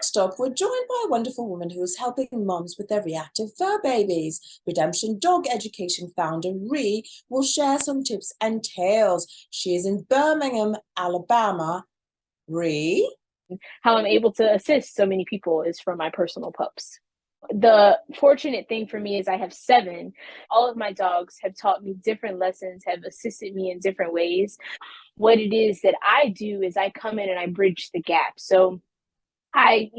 Next up, we're joined by a wonderful woman who is helping moms with their reactive fur babies. Redemption Dog Education founder Ree will share some tips and tales. She is in Birmingham, Alabama. Ree? How I'm able to assist so many people is from my personal pups. The fortunate thing for me is I have 7. All of my dogs have taught me different lessons, have assisted me in different ways. What it is that I do is I come in and I bridge the gap. So I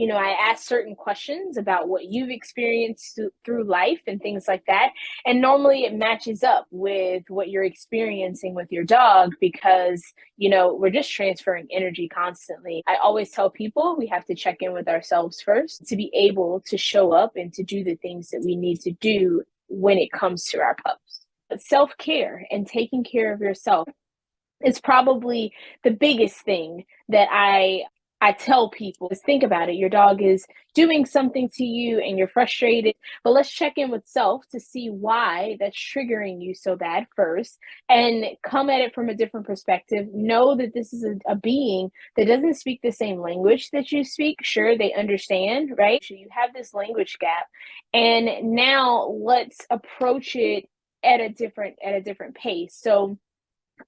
ask certain questions about what you've experienced through life and things like that. And normally it matches up with what you're experiencing with your dog because, we're just transferring energy constantly. I always tell people we have to check in with ourselves first to be able to show up and to do the things that we need to do when it comes to our pups. Self-care and taking care of yourself is probably the biggest thing that I tell people is think about it. Your dog is doing something to you and you're frustrated, but let's check in with self to see why that's triggering you so bad first and come at it from a different perspective. Know that this is a being that doesn't speak the same language that you speak. Sure, they understand, right? So you have this language gap. And now let's approach it at a different pace. So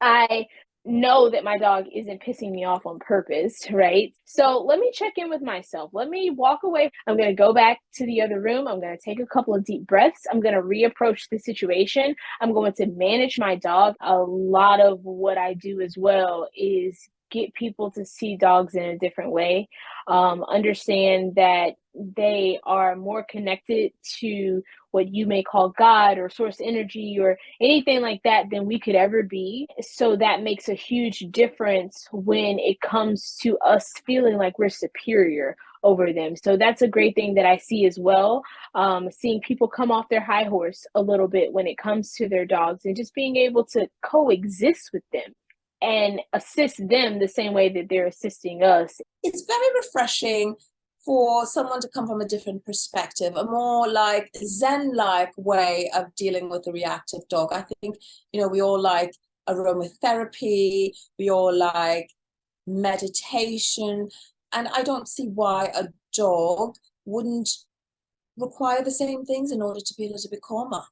I know that my dog isn't pissing me off on purpose, right? So let me check in with myself. Let me walk away. I'm going to go back to the other room. I'm going to take a couple of deep breaths. I'm going to reapproach the situation. I'm going to manage my dog. A lot of what I do as well is get people to see dogs in a different way, understand that they are more connected to what you may call God or source energy or anything like that than we could ever be. So that makes a huge difference when it comes to us feeling like we're superior over them. So that's a great thing that I see as well. Seeing people come off their high horse a little bit when it comes to their dogs and just being able to coexist with them and assist them the same way that they're assisting us. It's very refreshing for someone to come from a different perspective, a more like Zen-like way of dealing with a reactive dog. I think, we all like aromatherapy, we all like meditation, and I don't see why a dog wouldn't require the same things in order to be a little bit calmer.